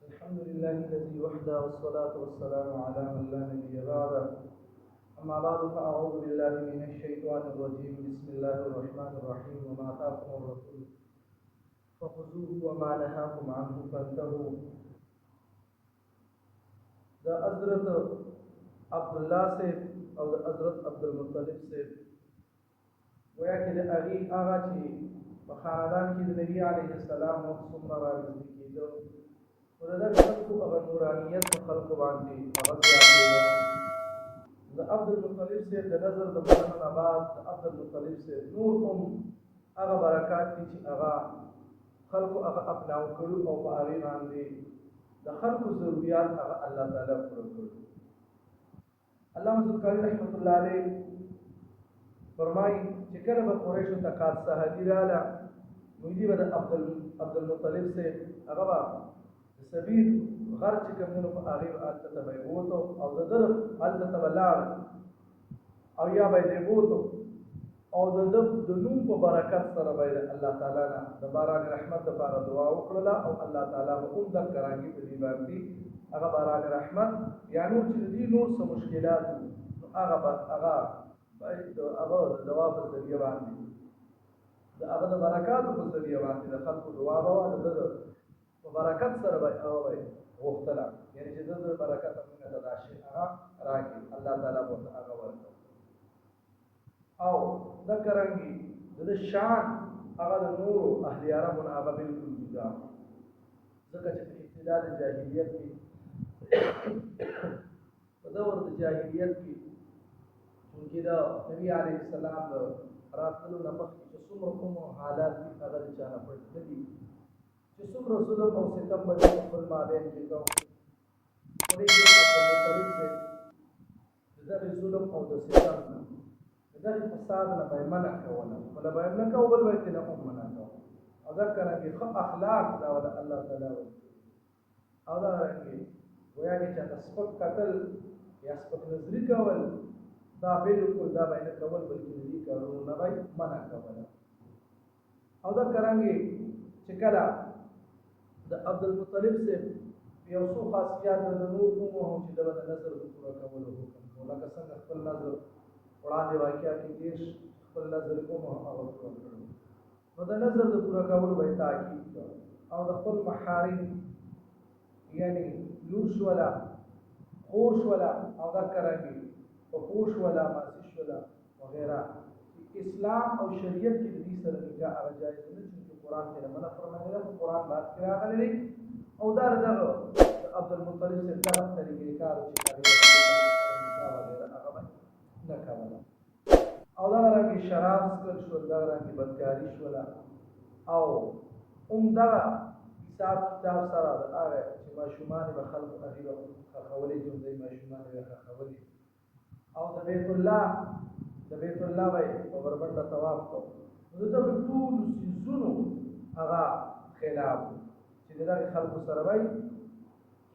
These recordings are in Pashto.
الحمد لله الذي وحده والصلاة والسلام على من لا نبي بعده. أما بعد فأعوذ بالله من الشيطان الرجيم. بسم الله الرحمن الرحيم. وما آتاكم الرسول فخذوه وما نهاكم عنه فانتهوا. دا حضرت عبدالله سے او دا حضرت عبدالمطلب سے گویا کہ دا اغی آغا چی بخاندان کی دا نبی علیہ السلام مقصوم راوزی کی دو ودر خلقو اغا نورانیت و خلقو باندی اغا زیادی دا عبدالمطلب سے دا نظر دا مرحن آباد دا عبدالمطلب سے نور اغا برکات کی چی اغا خلقو اغا اپناو کرو او پا اغی باندی دا خلقو ضروریات اغا اللہ تعالی پورا کرو. علامہ زرقاری رحمت اللہ علیہ فرمائی کہ کله به قریشو ته قادسه هدي راله نو دوی به د عبدالمطلب سے هغه به د سبیل غر چې کوم دی نو په هغې به هلته ته به یې بوتو او د ده هلته ته به لاړ او یا به یې بوتو او د ده د نوم په برکت سره به یې الله تعالی نه د باران رحمت دپاره دعا وکړله او الله تعالی به هم دغه رانګي په دې باندې هغه باران رحمت یا نور چې د دې نور څه مشکلات نو هغه به هغه دعا په ذریعه باندې د هغه د برکاتو په ذریعه باندې د خلکو دعا به وه د ده په برکت سره به هغه به یې غوښتله یعنې چې د ده برکت مونږ ته دا شی هغه راکړي الله تعالی به ورته هغه ورکړي او دکه رنګې د ده شان هغه د نورو اهل عربو نه هغه بلکل جدا ځکه چې په ابتدا د جاهلیت کې په دور د جاهلیت کې چونکې د نبي علیه السلام د راتللو نه مخکې چې څومره کوم حالات دي هغه د چا نه پټ نه دي چې څومره ظلم او ستم به په خپل مابین کې کوو خو دې کې عبدالمطلب دی د دغې ظلم او د ستم نه د دغې فساد نه به یې منع کوله خپله به یې نه کوو بل به یې ترې هم منع کوو او دغه رنګې ښه اخلاق دا وله الله تعالی ورکړي او دغه رنګې گویا کې چاته سپک کتل یا سپک نظري کول دا بالکل دا به نه کول بلکې د دې کارونو نه به منع کوله او دا کرانګې چې کله د عبدالمطلب صاحب یو څو خاصیات د نور کومو هم چې د نظر د پوره کولو حکم کو لکه څنګه خپل نظر وړاندې واقعیا کې دېرش خپل نظر کوم هغه پوره کړو نو د نظر د پوره کولو به یې تاکید کړ او د خپل محارم یعنی لور شوله خور شوله او دا کرانګې پوش ولا ماسش ولا وغیرہ اسلام او شریعت کې د دې سره نکاح هغه جایز نه چې قرآن کې منع فرمایي ده قرآن باید کې راغلی او دا دغه عبدالمطلب سے دغه طریقې کار چې نکاح وغیرہ هغه نه کوله او دا رنګ شراب څښل شول دا رنګ بدکاري شوله او دغه حساب کتاب سره د هغه چې ماشومان به خلق قریبه خولې جملې ماشومان به خولې او د بیت الله به په بربنډه طواف کو نو دغه ټول سيزونو هغه خلاف چې دغه خلکو سره وای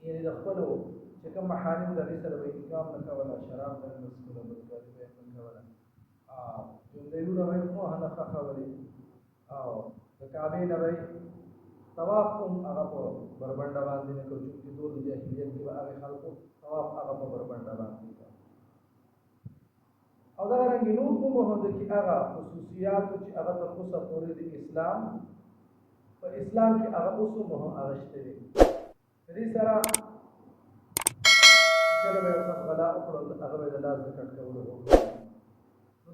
یعنی د خپلو چې کوم محارم د دې سره به انکام نه کوله شراب نه مسکوله بدکاري به نه کوله جملېونه به مو نه خولې او د کعبې نه به طواف هم هغه په بربنډه باندې نه کوي چې ټول جاهلیت کې به هغه خلکو طواف هغه په بربنډه باندې او دا رنګ نور کومه هم د کې هغه خصوصیات چې هغه تر اوسه پورې د اسلام په اسلام کې هغه اوسه مه هغه شته دي دې سره کله به تاسو غلا وکړو هغه به د لاس د کټ کولو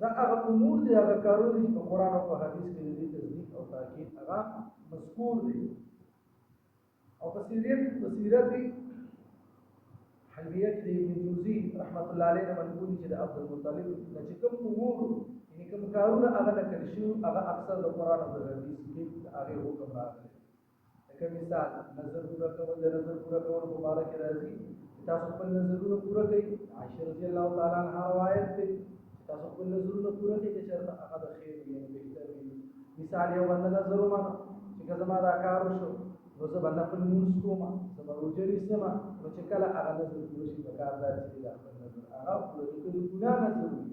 دا هغه امور دي هغه کارونه چې په قرآن او په حدیث کې دي تصدیق او تاکید هغه مذکور دي او په سیرت حلبیت د ابن جوزی رحمت الله علیه منقول چې د عبدالمطلب نه چې کوم امور یعنی کوم کارونه هغه نقل شوي هغه اکثر د قرآن او د حدیث کې هغې حکم راغلی لکه مثال نظر پوره کول د نظر پوره کول په باره کې راځي چې تاسو خپل نظرونه پوره کړئ عایشه رضی الله تعالی عنها روایت دی چې تاسو خپل نظرونه پوره کړئ که چېرته هغه د خیر وي یعنې بهتر وي مثال یو بنده نظر ومنه چې که زما دا کار وشو نو زه به نفل لمونځ کوم زه به روژه نیسم نو چې کله هغه نظر پوره شي په کار دا چې دا خپل نظر هغه پوره کړي د ګناه نظر وي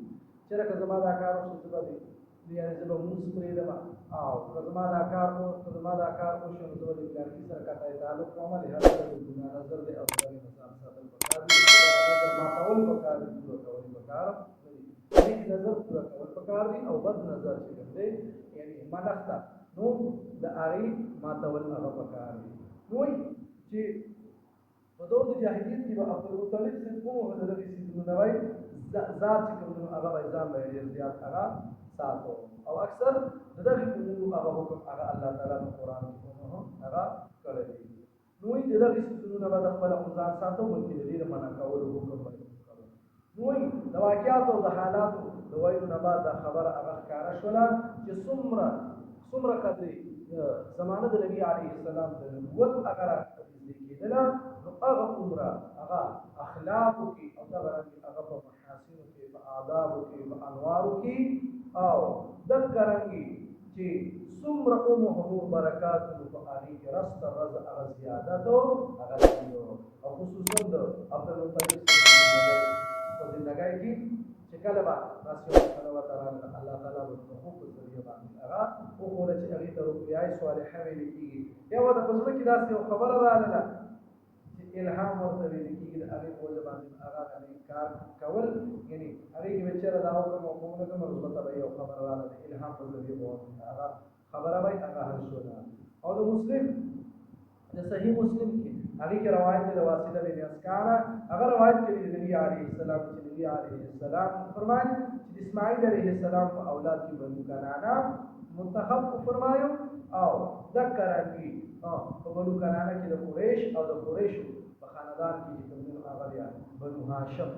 چېرته که زما دا کار وشو زه به يعني زبا موس پریدما او کزما دا کار کو کزما دا کار کو شنو زبا د پلان کی سره کاته تعلق کومه له هغه د دنیا نظر دی او د نظام ساتل پکار دی ما کول پکار دی پورا کول پکار دی نظر پورا کول پکار دی او بد نظر چې دی یعنی منښت نو د اړې ما تول هغه پکار دی نو چې په دور د جاهلیت کې به عبدالمطلب څخه کومه د دې سیمه نوای ذات چې کوم هغه ځان به ډیر زیات هغه ساتو او اکثر د دغه امور هغه حکم هغه الله تعالی په قران کې کومه هغه کړی دی نو د دغه سیمه نه د خپل ځان ساتو بلکې د دې معنا کول حکم دی نو د واقعیات او د حالات د وایو نه بعد خبر هغه ښکارا شولا چې څومره قدرې زمانه د نبی عليه السلام د نبوت هغه کېدله نو هغه عمره هغه اخلاق کې او دا هغه په محاسن کې په آداب کې په انوار کې او ذکرانګي چې څومره امور برکات په هغه کې راست رز هغه زیادت هغه او خصوصا د عبدالمطلب په زندګۍ کې چې کله به رسول الله تعالی الله تعالی په حقوق ذریعہ باندې هغه او هغه چې هغه ته روپیای صالحه ویل کېږي یو د پزړه کې داسې خبره راغله چې الهام ورته ویل کېږي د هغه په باندې هغه کار کول یعنی هغه کې چې دا او کومه کومه مثبت به یو خبره راغله الهام په ذریعہ باندې هغه خبره به هغه حل شو او د مسلم د صحیح مسلم کې هغه کې روایت د واسطه بن اسکانه هغه روایت کې د نبی عليه السلام چې نبی عليه السلام فرمایي چې اسماعیل عليه السلام په اولاد کې بنو کنانا منتخب فرمایو او ذکر کی په بنو کنانا کې د قریش او د قریش په خاندان کې کوم هغه بیا بنو هاشم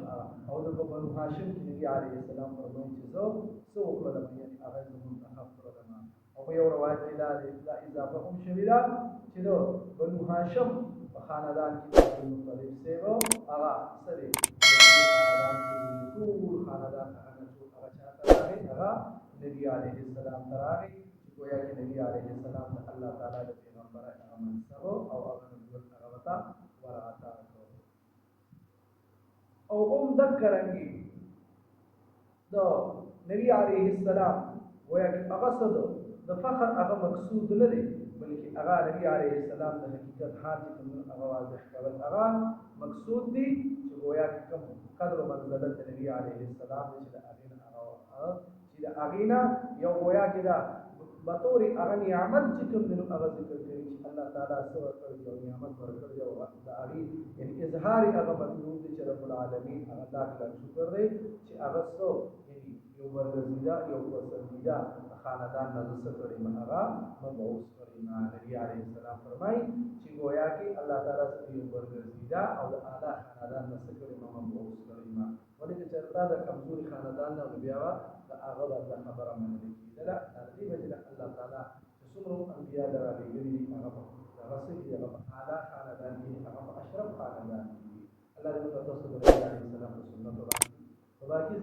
او د بنو هاشم کې نبی عليه السلام فرمایي چې سو په دغه یعنی هغه منتخب کړل او یو روایت کې دا اضافه هم شوی دا چې نو بنو هاشم په خاندان کې د مطلب سیو هغه سره خاندان کې ټول خاندان هغه چاته هغه نبی عليه السلام تراغي چې گویا کې نبی عليه السلام د الله تعالی د پیغمبر هغه منصب او هغه نبوت هغه وتا ورعتا او ذکرانګي د نبی عليه السلام گویا کې هغه څه د فخر هغه مقصود نه دی بلکې هغه نبی عليه السلام د حقیقت حال چې هغه واضح کول هغه مقصود دی چې گویا کې کوم قدر او منزلت د نبی عليه السلام چې د هغه چې د هغه یو گویا کې دا بطور هغه نعمت چې کوم د هغه ذکر کوي چې الله تعالی سره کړی او نعمت ورکړي او د هغه یعنی اظهار هغه مطلوب دی چې رب العالمین هغه تعالی شکر دی چې هغه سو یعنی یو ورزیدا یو پسندیدا خاندان نه ذکر کړي هغه مبعوث کړي نبی عليه السلام فرمایي چې گویا کې الله تعالی سره یو ورزیدا او د اعلی خاندان نه ذکر کړي مبعوث کړي ولې چې چرته د کمزوري خاندان نه بیا د هغه د خبره منل کیدله دې وجه الله تعالی څومره انبیا درغلي دي هغه رسول دي هغه اعلی خاندان دي هغه اشرف خاندان دي الله دې تاسو ته د عليه السلام سنت او باقي